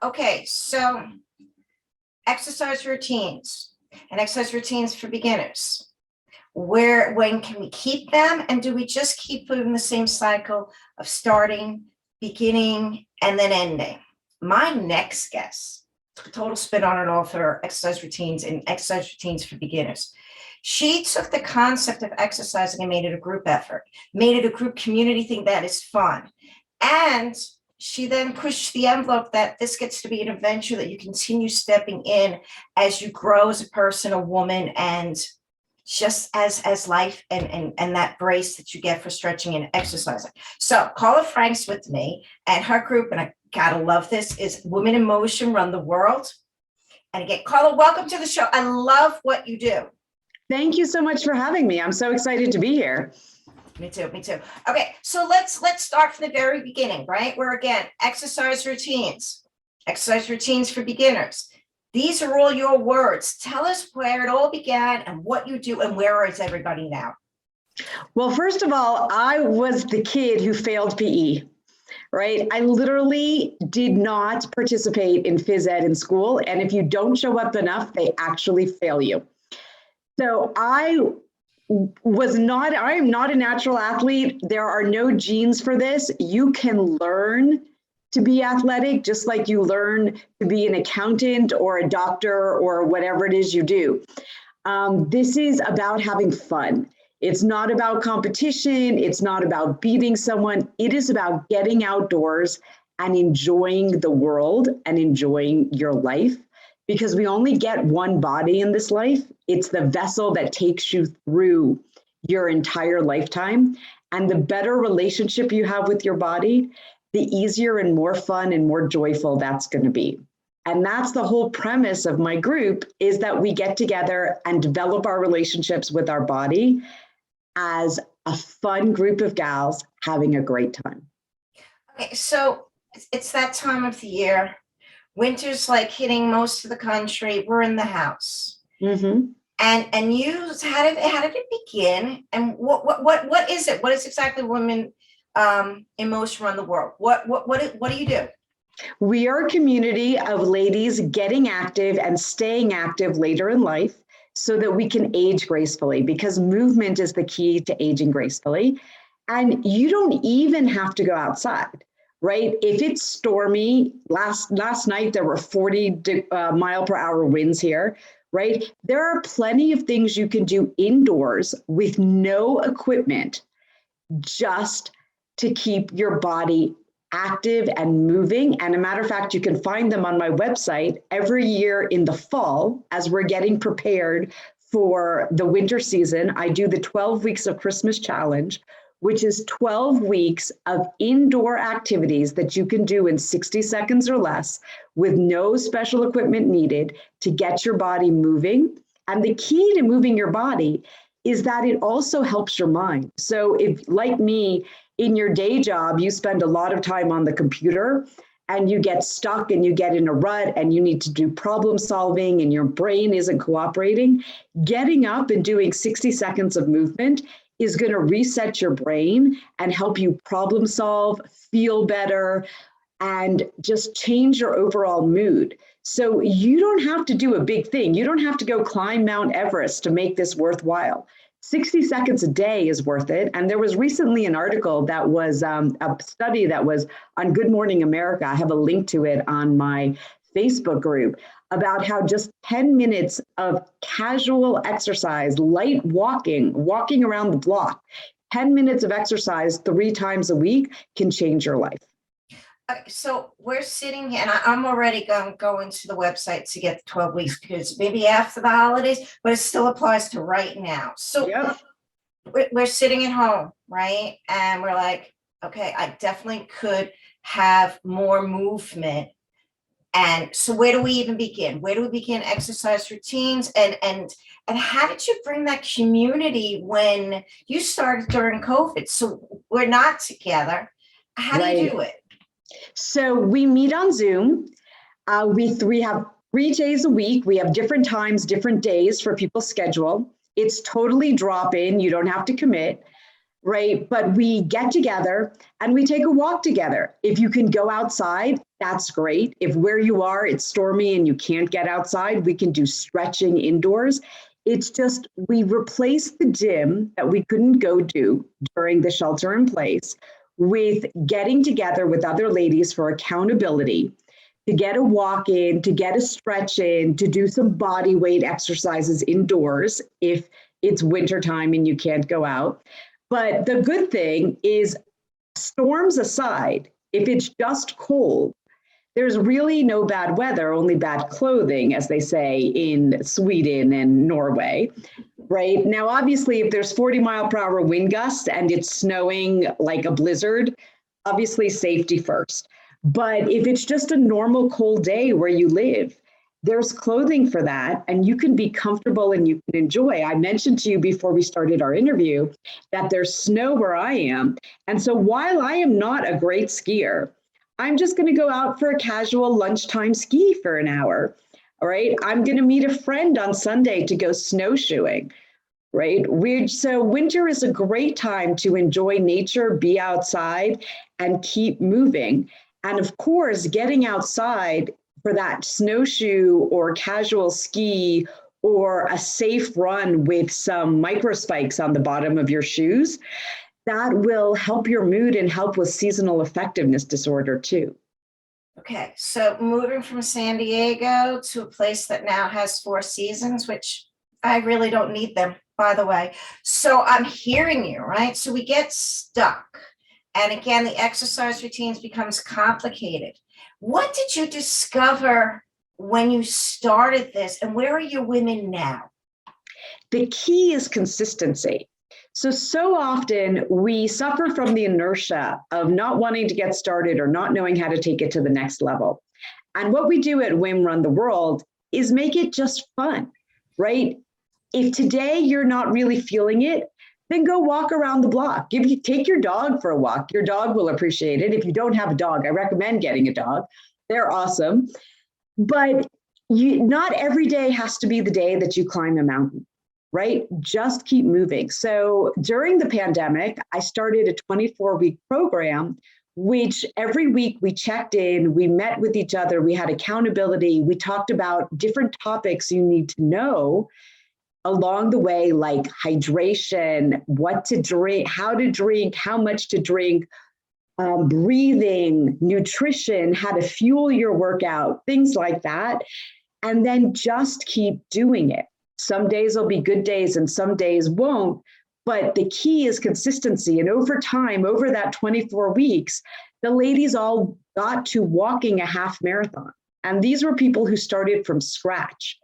Okay, so exercise routines and exercise routines for beginners. When can we keep them? And do we just keep doing the same cycle of starting, beginning, and then ending? My next guest, total spin on it all for exercise routines and exercise routines for beginners. She took the concept of exercising and made it a group effort, made it a group community thing that is fun. And she then pushed the envelope that this gets to be an adventure that you continue stepping in as you grow as a person, a woman, and just as life and that brace that you get for stretching and exercising. So Carla Frank's with me, and her group, and I gotta love this, is Women in Motion Run the World. And again, Carla, welcome to the show. I love what you do. Thank you so much for having me. I'm so excited to be here. Me too. Okay, so let's start from the very beginning, right? Where again, exercise routines for beginners. These are all your words. Tell us where it all began and what you do and where is everybody now? Well, first of all, I was the kid who failed PE, right? I literally did not participate in phys ed in school. And if you don't show up enough, they actually fail you. So I am not a natural athlete. There are no genes for this. You can learn to be athletic, just like you learn to be an accountant or a doctor or whatever it is you do. This is about having fun. It's not about competition. It's not about beating someone. It is about getting outdoors and enjoying the world and enjoying your life, because we only get one body in this life. It's the vessel that takes you through your entire lifetime. And the better relationship you have with your body, the easier and more fun and more joyful that's going to be. And that's the whole premise of my group, is that we get together and develop our relationships with our body as a fun group of gals having a great time. Okay, so it's that time of the year. Winter's like hitting most of the country. We're in the house. Mm-hmm. And you, how did it begin? And what is it? What is exactly Women in Motion Run the World? What do you do? We are a community of ladies getting active and staying active later in life so that we can age gracefully, because movement is the key to aging gracefully. And you don't even have to go outside. Right? If it's stormy, last night there were 40 mile per hour winds here, right? There are plenty of things you can do indoors with no equipment, just to keep your body active and moving. And a matter of fact, you can find them on my website every year in the fall as we're getting prepared for the winter season. I do the 12 weeks of Christmas challenge, which is 12 weeks of indoor activities that you can do in 60 seconds or less with no special equipment needed to get your body moving. And the key to moving your body is that it also helps your mind. So if, like me, in your day job, you spend a lot of time on the computer and you get stuck and you get in a rut and you need to do problem solving and your brain isn't cooperating, getting up and doing 60 seconds of movement is going to reset your brain and help you problem solve, feel better, and just change your overall mood. So you don't have to do a big thing. You don't have to go climb Mount Everest to make this worthwhile. 60 seconds a day is worth it. And there was recently an article that was a study that was on Good Morning America. I have a link to it on my Facebook group, about how just 10 minutes of casual exercise, light walking around the block, 10 minutes of exercise 3 times a week can change your life. So we're sitting here, and I'm already going to go into the website to get the 12 weeks, because maybe after the holidays, but it still applies to right now. So yep. We're sitting at home, right? And we're like, okay, I definitely could have more movement. And so where do we even begin? Where do we begin exercise routines? And how did you bring that community when you started during COVID? So we're not together. How do you do it? So we meet on Zoom. We have 3 days a week. We have different times, different days for people's schedule. It's totally drop in. You don't have to commit. right? But we get together and we take a walk together. If you can go outside, that's great. If where you are, it's stormy and you can't get outside, we can do stretching indoors. It's just, we replace the gym that we couldn't go do during the shelter in place with getting together with other ladies for accountability, to get a walk in, to get a stretch in, to do some body weight exercises indoors if it's wintertime and you can't go out. But the good thing is, storms aside, if it's just cold, there's really no bad weather, only bad clothing, as they say in Sweden and Norway, right? Now, obviously, if there's 40-mile-per-hour wind gusts and it's snowing like a blizzard, obviously safety first. But if it's just a normal cold day where you live, there's clothing for that, and you can be comfortable and you can enjoy. I mentioned to you before we started our interview that there's snow where I am. And so while I am not a great skier, I'm just going to go out for a casual lunchtime ski for an hour. All right. I'm going to meet a friend on Sunday to go snowshoeing. Right. So winter is a great time to enjoy nature, be outside, and keep moving. And of course, getting outside for that snowshoe or casual ski or a safe run with some micro spikes on the bottom of your shoes, that will help your mood and help with seasonal effectiveness disorder too. Okay, so moving from San Diego to a place that now has 4 seasons, which I really don't need them, by the way. So I'm hearing you, right? So we get stuck. And again, the exercise routines becomes complicated. What did you discover when you started this, and where are your women now? The key is consistency. So often we suffer from the inertia of not wanting to get started or not knowing how to take it to the next level. And what we do at WIM Run the World is make it just fun, right? If today you're not really feeling it, then go walk around the block. Take your dog for a walk. Your dog will appreciate it. If you don't have a dog, I recommend getting a dog. They're awesome. But not every day has to be the day that you climb a mountain. Right? Just keep moving. So during the pandemic, I started a 24-week program, which every week we checked in, we met with each other, we had accountability, we talked about different topics you need to know along the way, like hydration, what to drink, how much to drink, breathing, nutrition, how to fuel your workout, things like that. And then just keep doing it. Some days will be good days and some days won't, but the key is consistency. And over time, over that 24 weeks, the ladies all got to walking a half marathon. And these were people who started from scratch.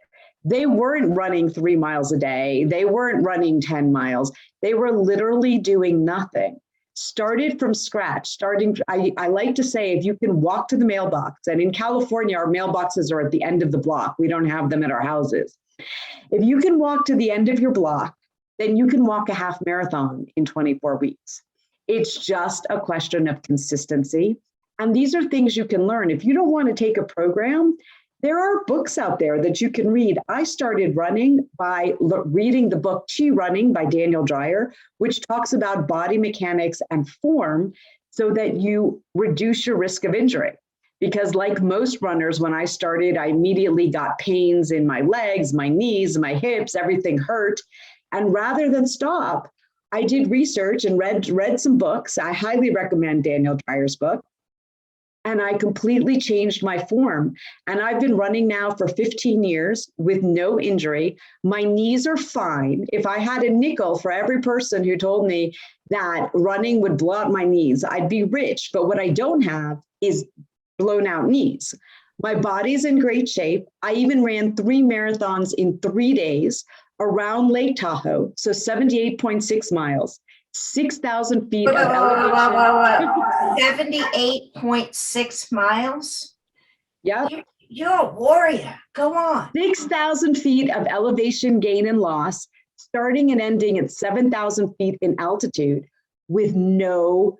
They weren't running 3 miles a day. They weren't running 10 miles. They were literally doing nothing. Started from scratch, I like to say, if you can walk to the mailbox, and in California, our mailboxes are at the end of the block. We don't have them at our houses. If you can walk to the end of your block, then you can walk a half marathon in 24 weeks. It's just a question of consistency. And these are things you can learn. If you don't want to take a program, there are books out there that you can read. I started running by reading the book Chi Running by Daniel Dreyer, which talks about body mechanics and form so that you reduce your risk of injury. Because like most runners, when I started, I immediately got pains in my legs, my knees, my hips, everything hurt. And rather than stop, I did research and read some books. I highly recommend Daniel Dreyer's book. And I completely changed my form. And I've been running now for 15 years with no injury. My knees are fine. If I had a nickel for every person who told me that running would blow out my knees, I'd be rich. But what I don't have is blown out knees. My body's in great shape. I even ran 3 marathons in 3 days around Lake Tahoe, so 78.6 miles, 6,000 feet of elevation. 78.6 miles? Yep. You're a warrior. Go on. 6,000 feet of elevation gain and loss, starting and ending at 7,000 feet in altitude with no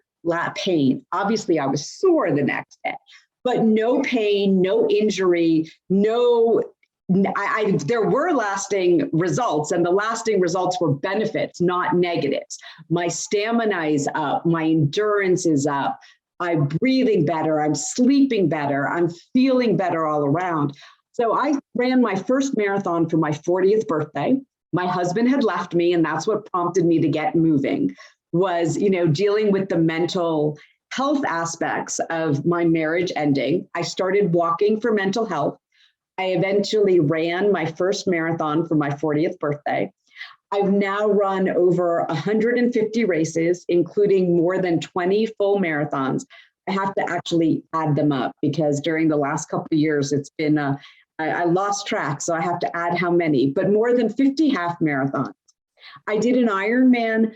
pain. Obviously, I was sore the next day, but no pain, no injury, no there were lasting results, and the lasting results were benefits, not negatives. My stamina is up, my endurance is up, I'm breathing better, I'm sleeping better, I'm feeling better all around. So I ran my first marathon for my 40th birthday. My husband had left me, and that's what prompted me to get moving, was, dealing with the mental health aspects of my marriage ending. I started walking for mental health. I eventually ran my first marathon for my 40th birthday. I've now run over 150 races, including more than 20 full marathons. I have to actually add them up because during the last couple of years, it's been, I lost track, so I have to add how many, but more than 50 half marathons. I did an Ironman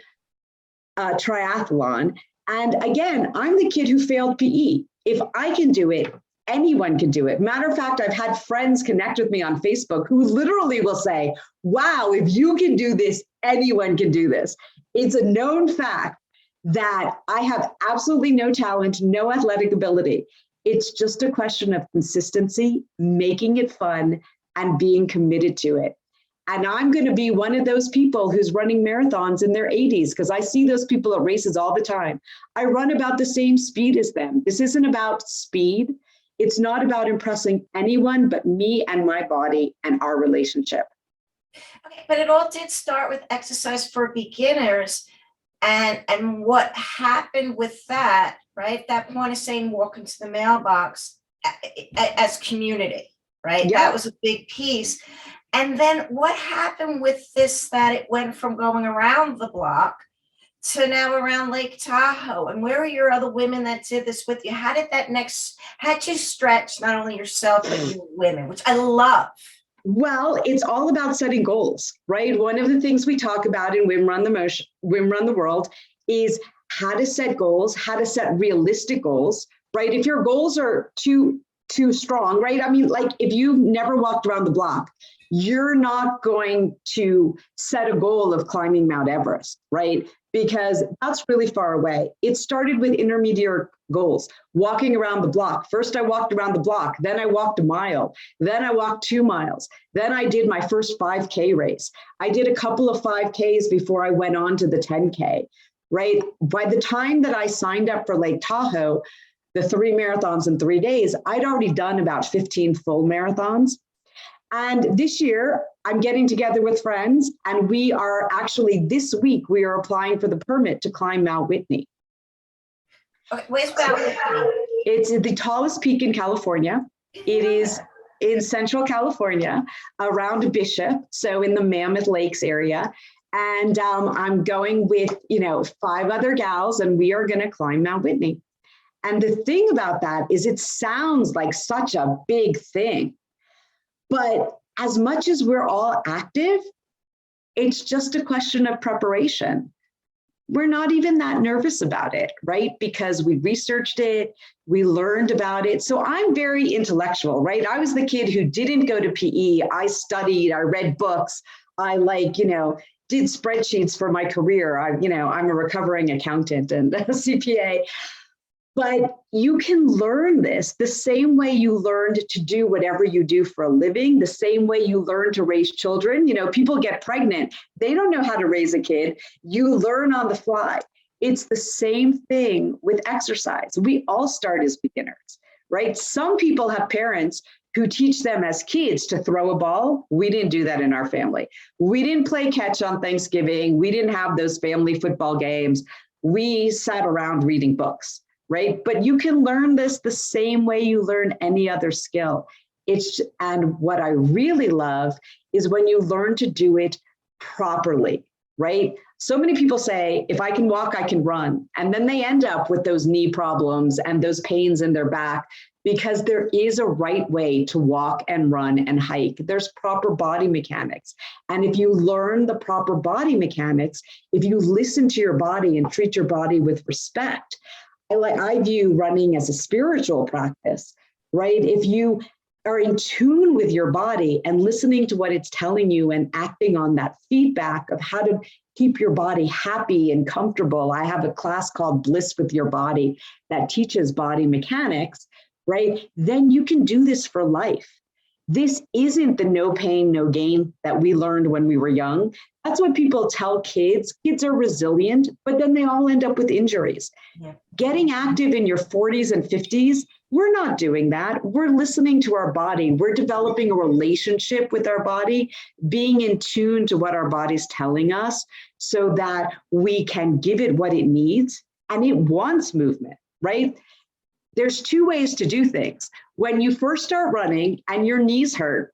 triathlon. And again, I'm the kid who failed PE. If I can do it, anyone can do it. Matter of fact, I've had friends connect with me on Facebook who literally will say, wow, if you can do this, anyone can do this. It's a known fact that I have absolutely no talent, no athletic ability. It's just a question of consistency, making it fun, and being committed to it. And I'm going to be one of those people who's running marathons in their 80s, because I see those people at races all the time. I run about the same speed as them. This isn't about speed. It's not about impressing anyone but me and my body and our relationship. Okay, but it all did start with exercise for beginners. And what happened with that, right? That point of saying walk into the mailbox as community, right? Yeah. That was a big piece. And then what happened with this, that it went from going around the block to now around Lake Tahoe? And where are your other women that did this with you? How did how'd you stretch not only yourself, but you women, which I love? Well, it's all about setting goals, right? One of the things we talk about in Women Run the World is how to set goals, how to set realistic goals, right? If your goals are too strong, right? I mean, like if you've never walked around the block, you're not going to set a goal of climbing Mount Everest, right? Because that's really far away. It started with intermediate goals, walking around the block. First, I walked around the block, then I walked a mile, then I walked 2 miles, then I did my first 5K race. I did a couple of 5Ks before I went on to the 10K, right? By the time that I signed up for Lake Tahoe, the 3 marathons in 3 days, I'd already done about 15 full marathons. And this year, I'm getting together with friends, and we are actually, this week, we are applying for the permit to climb Mount Whitney. Okay, where's Mount Whitney? It's the tallest peak in California. It is in Central California, around Bishop, so in the Mammoth Lakes area. And I'm going with, 5 other gals, and we are going to climb Mount Whitney. And the thing about that is it sounds like such a big thing. But as much as we're all active, it's just a question of preparation. We're not even that nervous about it, right? Because we researched it, we learned about it. So I'm very intellectual, right? I was the kid who didn't go to PE. I studied, I read books. I did spreadsheets for my career. I'm a recovering accountant and a CPA. But you can learn this the same way you learned to do whatever you do for a living, the same way you learn to raise children. People get pregnant. They don't know how to raise a kid. You learn on the fly. It's the same thing with exercise. We all start as beginners, right? Some people have parents who teach them as kids to throw a ball. We didn't do that in our family. We didn't play catch on Thanksgiving. We didn't have those family football games. We sat around reading books. Right? But you can learn this the same way you learn any other skill. And what I really love is when you learn to do it properly, right? So many people say, if I can walk, I can run. And then they end up with those knee problems and those pains in their back because there is a right way to walk and run and hike. There's proper body mechanics. And if you learn the proper body mechanics, if you listen to your body and treat your body with respect, I view running as a spiritual practice, right? If you are in tune with your body and listening to what it's telling you and acting on that feedback of how to keep your body happy and comfortable. I have a class called Bliss with Your Body that teaches body mechanics, right? Then you can do this for life. This isn't the no pain, no gain that we learned when we were young. That's what people tell kids. Kids are resilient, but then they all end up with injuries. Yeah. Getting active in your 40s and 50s, we're not doing that. We're listening to our body. We're developing a relationship with our body, being in tune to what our body's telling us so that we can give it what it needs. And it wants movement, right? There's two ways to do things. When you first start running and your knees hurt,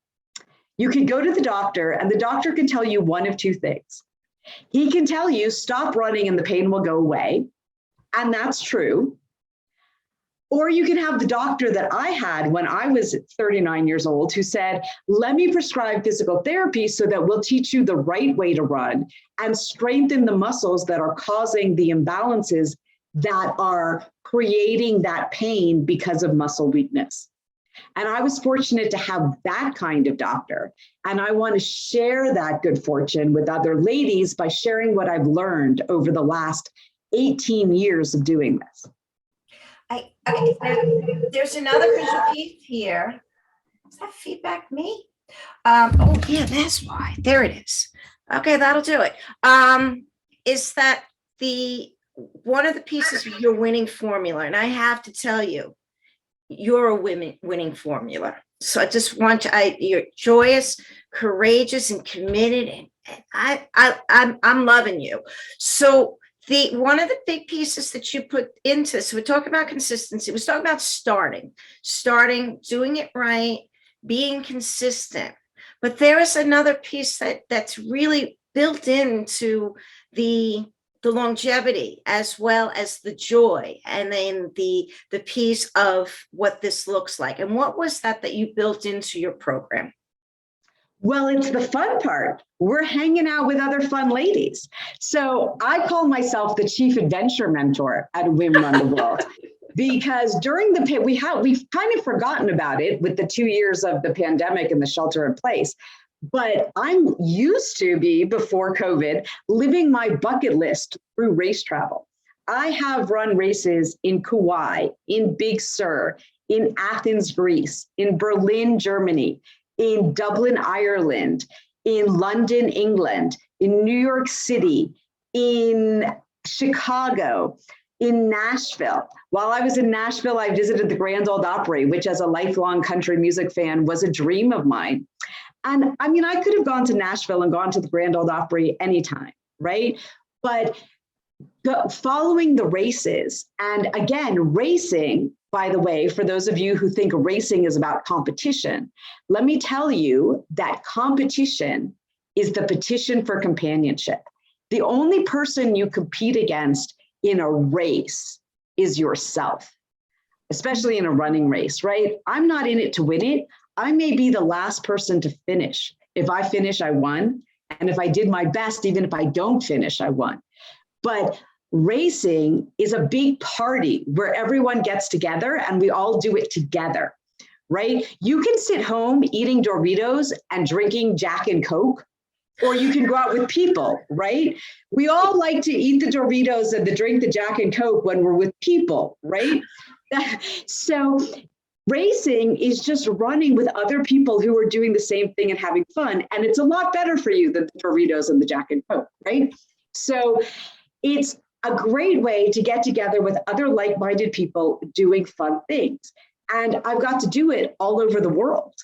you can go to the doctor and the doctor can tell you one of two things. He can tell you, stop running and the pain will go away. And that's true. Or you can have the doctor that I had when I was 39 years old who said, let me prescribe physical therapy so that we'll teach you the right way to run and strengthen the muscles that are causing the imbalances that are creating that pain because of muscle weakness. And I was fortunate to have that kind of doctor. And I want to share that good fortune with other ladies by sharing what I've learned over the last 18 years of doing this. There's another crucial piece here. Is that feedback me? Oh yeah, that's why. There it is. Okay, that'll do it. Is that one of the pieces of your winning formula? And I have to tell you, you're a winning formula. So I just want you're joyous, courageous, and committed, and I'm loving you. So one of the big pieces that you put into, so we're talking about consistency. We're talking about starting, doing it right, being consistent. But there is another piece that's really built into the longevity as well as the joy, and then the piece of what this looks like. And what was that you built into your program? Well, it's the fun part. We're hanging out with other fun ladies. So I call myself the chief adventure mentor at Women Run the World. Because during we've kind of forgotten about it with the 2 years of the pandemic and the shelter in place. But I'm used to before COVID, living my bucket list through race travel. I have run races in Kauai, in Big Sur, in Athens, Greece, in Berlin, Germany, in Dublin, Ireland, in London, England, in New York City, in Chicago, in Nashville. While I was in Nashville, I visited the Grand Ole Opry, which as a lifelong country music fan was a dream of mine. And I mean, I could have gone to Nashville and gone to the Grand Ole Opry anytime, right? But following the races, and again, racing, by the way, for those of you who think racing is about competition, let me tell you that competition is the petition for companionship. The only person you compete against in a race is yourself, especially in a running race, right? I'm not in it to win it. I may be the last person to finish. If I finish, I won. And if I did my best, even if I don't finish, I won. But racing is a big party where everyone gets together and we all do it together, right? You can sit home eating Doritos and drinking Jack and Coke, or you can go out with people, right? We all like to eat the Doritos and drink the Jack and Coke when we're with people, right? So racing is just running with other people who are doing the same thing and having fun. And it's a lot better for you than the Doritos and the Jack and Coke, right? So it's a great way to get together with other like-minded people doing fun things. And I've got to do it all over the world,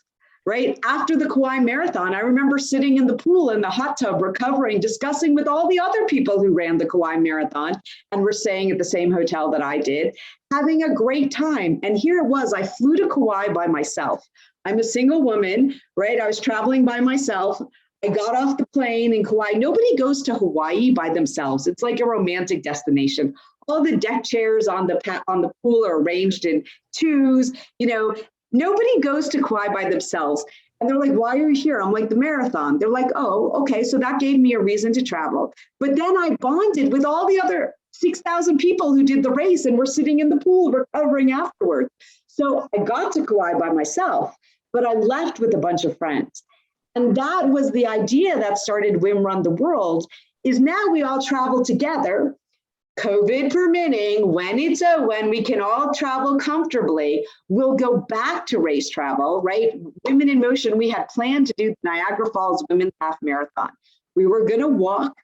right? After the Kauai Marathon, I remember sitting in the pool in the hot tub, recovering, discussing with all the other people who ran the Kauai Marathon and were staying at the same hotel that I did, having a great time. And here it was, I flew to Kauai by myself. I'm a single woman, right? I was traveling by myself. I got off the plane in Kauai. Nobody goes to Hawaii by themselves. It's like a romantic destination. All the deck chairs on the pool are arranged in twos. You know, nobody goes to Kauai by themselves. And they're like, why are you here? I'm like, the marathon. They're like, oh, okay. So that gave me a reason to travel. But then I bonded with all the other 6,000 people who did the race and were sitting in the pool recovering afterwards. So I got to Kauai by myself, but I left with a bunch of friends. And that was the idea that started Women Run the World, is now we all travel together, COVID permitting, when we can all travel comfortably, we'll go back to race travel, right? Women in Motion, we had planned to do the Niagara Falls Women's Half Marathon. We were going to walk,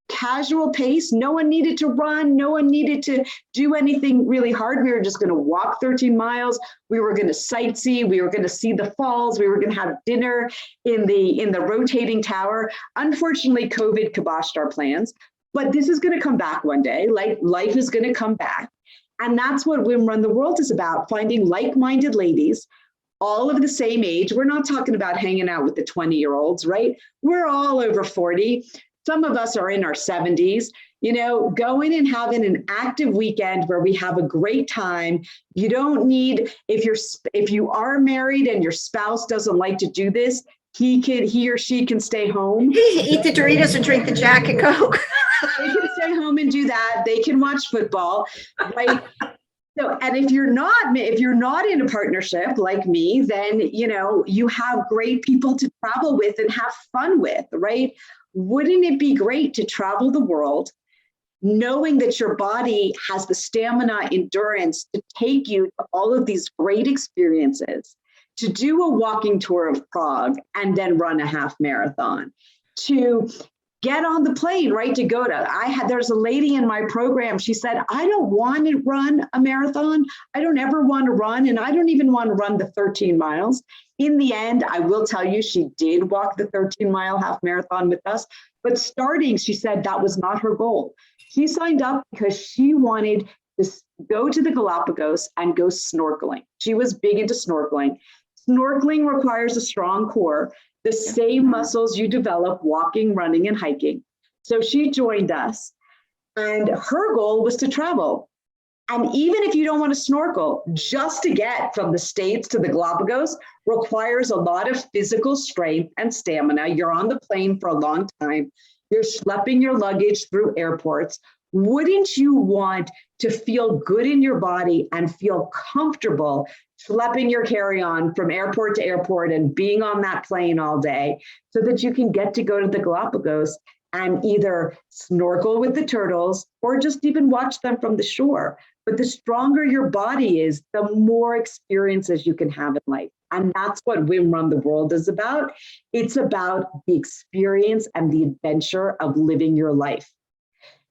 casual pace. No one needed to run. No one needed to do anything really hard. We were just going to walk 13 miles. We were going to sightsee. We were going to see the falls. We were going to have dinner in the rotating tower. Unfortunately, COVID kiboshed our plans, but this is going to come back one day. Like, life is going to come back. And that's what Women Run the World is about, finding like-minded ladies, all of the same age. We're not talking about hanging out with the 20-year-olds, right? We're all over 40. Some of us are in our 70s, going and having an active weekend where we have a great time. You don't need, if you are married and your spouse doesn't like to do this, he or she can stay home. Eat the Doritos and drink the Jack and Coke. They can stay home and do that. They can watch football, right? So, and if you're not in a partnership like me, then, you have great people to travel with and have fun with, right? Wouldn't it be great to travel the world, knowing that your body has the stamina, endurance to take you to all of these great experiences, to do a walking tour of Prague and then run a half marathon, to get on the plane, right, to go to, there's a lady in my program, she said, I don't want to run a marathon. I don't ever want to run, and I don't even want to run the 13 miles. In the end, I will tell you, she did walk the 13-mile half marathon with us, but starting, she said that was not her goal. She signed up because she wanted to go to the Galapagos and go snorkeling. She was big into snorkeling. Snorkeling requires a strong core, the same muscles you develop walking, running, and hiking. So she joined us, and her goal was to travel. And even if you don't want to snorkel, just to get from the States to the Galapagos requires a lot of physical strength and stamina. You're on the plane for a long time. You're schlepping your luggage through airports. Wouldn't you want to feel good in your body and feel comfortable schlepping your carry-on from airport to airport and being on that plane all day so that you can get to go to the Galapagos and either snorkel with the turtles or just even watch them from the shore? But the stronger your body is, the more experiences you can have in life. And that's what Women Run the World is about. It's about the experience and the adventure of living your life.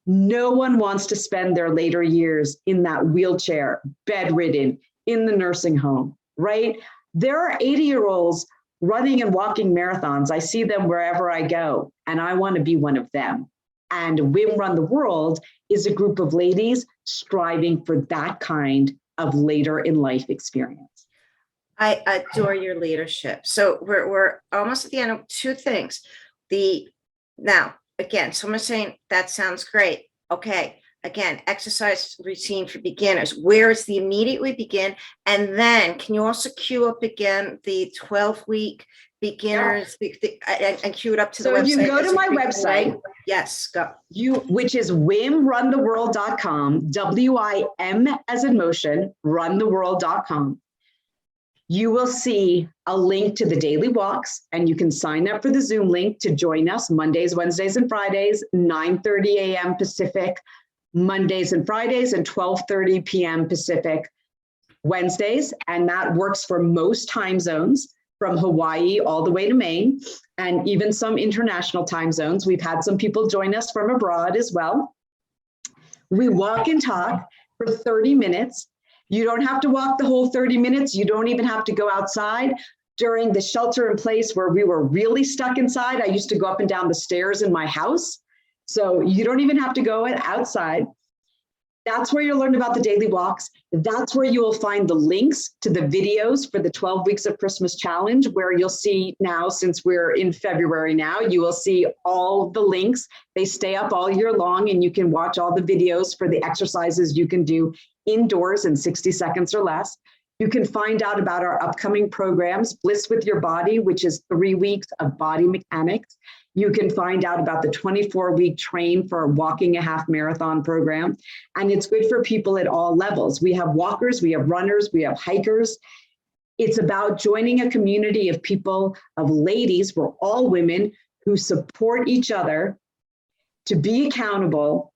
No one wants to spend their later years in that wheelchair, bedridden, in the nursing home, right? There are 80-year-olds running and walking marathons. I see them wherever I go, and I want to be one of them. And Women Run the World is a group of ladies striving for that kind of later in life experience. I adore your leadership. So we're almost at the end of two things. Now, again, someone's saying that sounds great. Okay. Again, exercise routine for beginners. Where is the immediate we begin? And then can you also queue up again the 12-week beginners and queue it up to the website? So if you go to my website, yes, go. Which is wimruntheworld.com, WIM as in motion, runtheworld.com. You will see a link to the daily walks, and you can sign up for the Zoom link to join us Mondays, Wednesdays, and Fridays, 9:30 a.m. Pacific, Mondays and Fridays, and 12:30 p.m. Pacific Wednesdays. And that works for most time zones, from Hawaii all the way to Maine, and even some international time zones. We've had some people join us from abroad as well. We walk and talk for 30 minutes. You don't have to walk the whole 30 minutes. You don't even have to go outside. During the shelter in place where we were really stuck inside, I used to go up and down the stairs in my house. So you don't even have to go outside. That's where you'll learn about the daily walks. That's where you will find the links to the videos for the 12 Weeks of Christmas Challenge, where you'll see now, since we're in February now, you will see all the links. They stay up all year long, and you can watch all the videos for the exercises you can do indoors in 60 seconds or less. You can find out about our upcoming programs, Bliss with Your Body, which is 3 weeks of body mechanics. You can find out about the 24-week Train for Walking a Half Marathon program. And it's good for people at all levels. We have walkers, we have runners, we have hikers. It's about joining a community of people, of ladies, we're all women, who support each other to be accountable,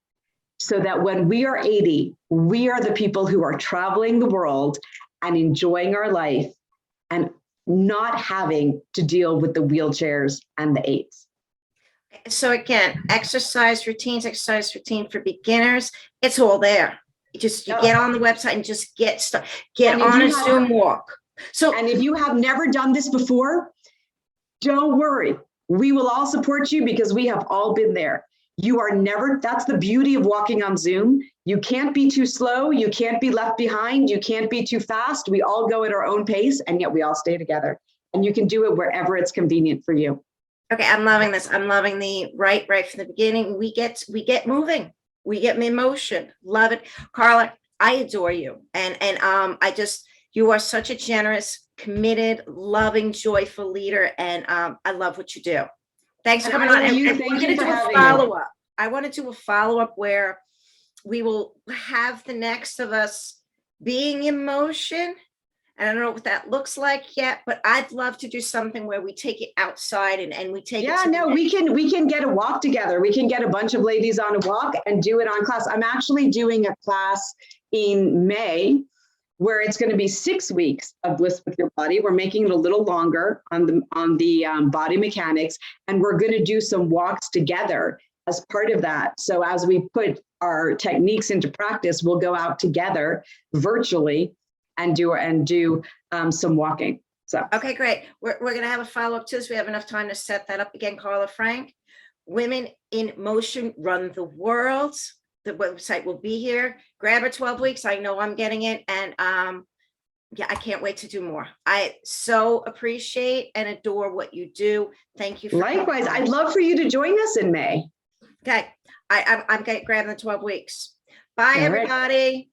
so that when we are 80, we are the people who are traveling the world and enjoying our life and not having to deal with the wheelchairs and the aids. So again, exercise routine for beginners. It's all there. You get on the website and just get on a Zoom walk. So, and if you have never done this before, don't worry. We will all support you because we have all been there. You are never, that's the beauty of walking on Zoom. You can't be too slow. You can't be left behind. You can't be too fast. We all go at our own pace, and yet we all stay together. And you can do it wherever it's convenient for you. Okay, I'm loving this. I'm loving the right from the beginning. We get moving. We get in motion. Love it. Carla, I adore you. And you are such a generous, committed, loving, joyful leader. And I love what you do. Thanks for coming on. And we're going to do a follow-up. I want to do a follow-up where we will have the next of us being in motion. And I don't know what that looks like yet, but I'd love to do something where we take it outside and we take it. Yeah, no, we can get a walk together. We can get a bunch of ladies on a walk and do it on class. I'm actually doing a class in May where it's going to be 6 weeks of Bliss with Your Body. We're making it a little longer on the body mechanics, and we're going to do some walks together as part of that. So as we put our techniques into practice, we'll go out together virtually and do some walking. So okay, great. We're going to have a follow-up to this. We have enough time to set that up again. Carla Frank, Women in Motion Run the World. The website will be here. Grab it 12 weeks. I know I'm getting it. And yeah, I can't wait to do more. I so appreciate and adore what you do. Thank you. Likewise, I'd love for you to join us in May. Okay. I'm grabbing the 12 weeks. Bye, everybody.